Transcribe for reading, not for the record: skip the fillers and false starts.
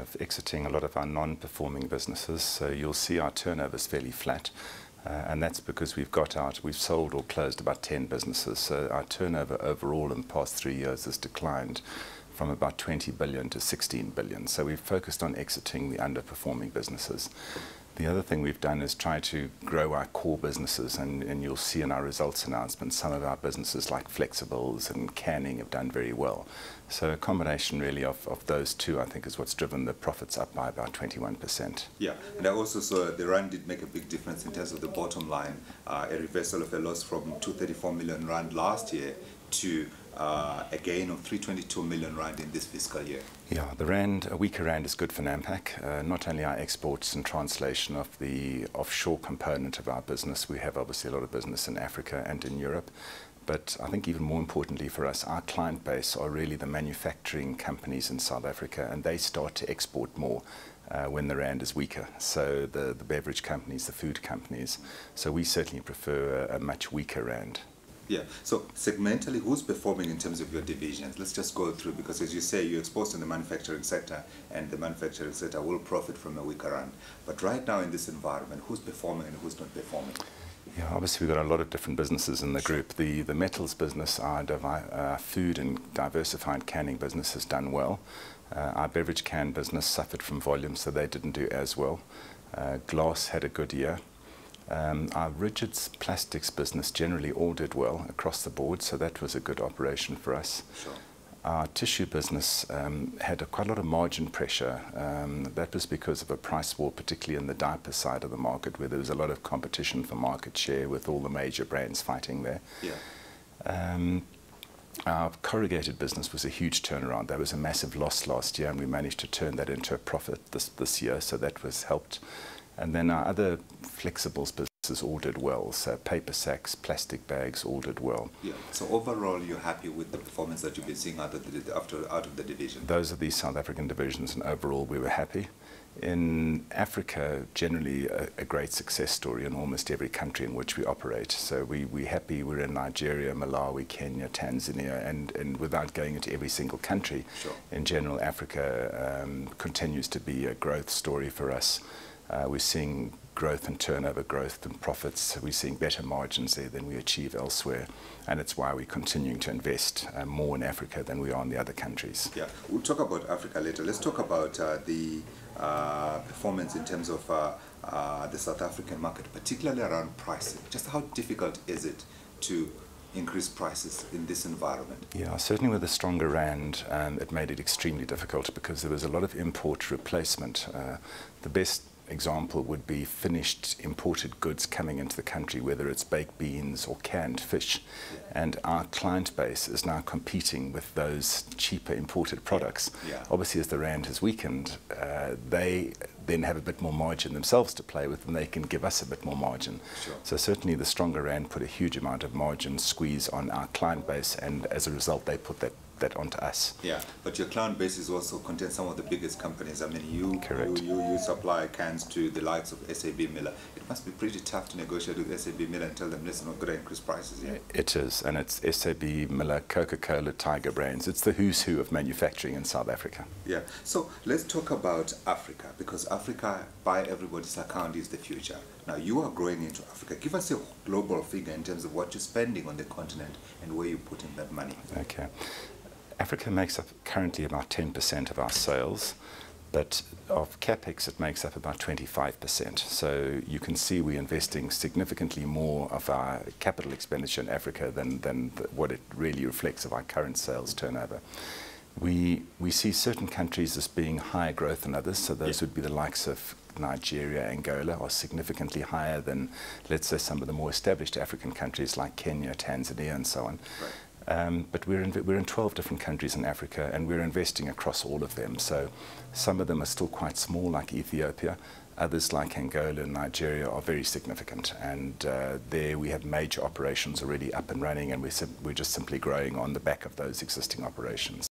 of exiting a lot of our non-performing businesses. So you'll see our turnover is fairly flat. And that's because we've sold or closed about 10 businesses. So our turnover overall in the past 3 years has declined from about 20 billion to 16 billion. So we've focused on exiting the underperforming businesses. The other thing we've done is try to grow our core businesses, and you'll see in our results announcement some of our businesses like flexibles and canning have done very well. So a combination really of those two, I think, is what's driven the profits up by about 21%. Yeah, and I also saw the rand did make a big difference in terms of the bottom line, a reversal of a loss from 234 million rand last year to a gain of 322 million rand in this fiscal year. Yeah, a weaker rand is good for Nampak. Not only our exports and translation of the offshore component of our business, we have obviously a lot of business in Africa and in Europe, but I think even more importantly for us, our client base are really the manufacturing companies in South Africa, and they start to export more when the rand is weaker. So the beverage companies, the food companies. So we certainly prefer a much weaker rand. Yeah, so segmentally, who's performing in terms of your divisions? Let's just go through, because as you say, you're exposed in the manufacturing sector, and the manufacturing sector will profit from a weaker rand. But right now in this environment, who's performing and who's not performing? Yeah, obviously we've got a lot of different businesses in the group. The metals business, our food and diversified canning business has done well. Our beverage can business suffered from volume, so they didn't do as well. Glass had a good year. Our rigids plastics business generally all did well across the board, so that was a good operation for us. Sure. Our tissue business had quite a lot of margin pressure. That was because of a price war, particularly in the diaper side of the market, where there was a lot of competition for market share with all the major brands fighting there. Yeah. Our corrugated business was a huge turnaround. There was a massive loss last year, and we managed to turn that into a profit this year, so that was helped. And then our other flexibles businesses all did well. So paper sacks, plastic bags all did well. Yeah. So overall, you're happy with the performance that you've been seeing out of the division? Those are the South African divisions, and overall we were happy. In Africa, generally a great success story in almost every country in which we operate. So we're happy. We're in Nigeria, Malawi, Kenya, Tanzania, and without going into every single country, sure. In general, Africa continues to be a growth story for us. We're seeing growth in turnover, growth in profits. We're seeing better margins there than we achieve elsewhere, and it's why we're continuing to invest more in Africa than we are in the other countries. Yeah, we'll talk about Africa later. Let's talk about the performance in terms of the South African market, particularly around pricing. Just how difficult is it to increase prices in this environment? Yeah, certainly with a stronger rand, it made it extremely difficult because there was a lot of import replacement. The best example would be finished imported goods coming into the country, whether it's baked beans or canned fish. Yeah. And our client base is now competing with those cheaper imported products. Yeah. Obviously, as the rand has weakened, they then have a bit more margin themselves to play with, and they can give us a bit more margin. Sure. So certainly the stronger rand put a huge amount of margin squeeze on our client base, and as a result they put that onto us. Yeah, but your client base is also contains some of the biggest companies. I mean, you supply cans to the likes of SAB Miller. It must be pretty tough to negotiate with SAB Miller and tell them, listen, we're going to increase prices here. It is, and it's SAB Miller, Coca-Cola, Tiger Brands. It's the who's who of manufacturing in South Africa. Yeah, so let's talk about Africa, because Africa, by everybody's account, is the future. Now, you are growing into Africa. Give us a global figure in terms of what you're spending on the continent and where you're putting that money. Okay. Africa makes up currently about 10% of our sales, but of CapEx it makes up about 25%. So you can see we're investing significantly more of our capital expenditure in Africa than what it really reflects of our current sales turnover. We see certain countries as being higher growth than others, so those would be the likes of Nigeria, Angola, are significantly higher than, let's say, some of the more established African countries like Kenya, Tanzania, and so on. Right. But we're in 12 different countries in Africa, and we're investing across all of them. So some of them are still quite small, like Ethiopia. Others, like Angola and Nigeria, are very significant. And there we have major operations already up and running, and we're just simply growing on the back of those existing operations.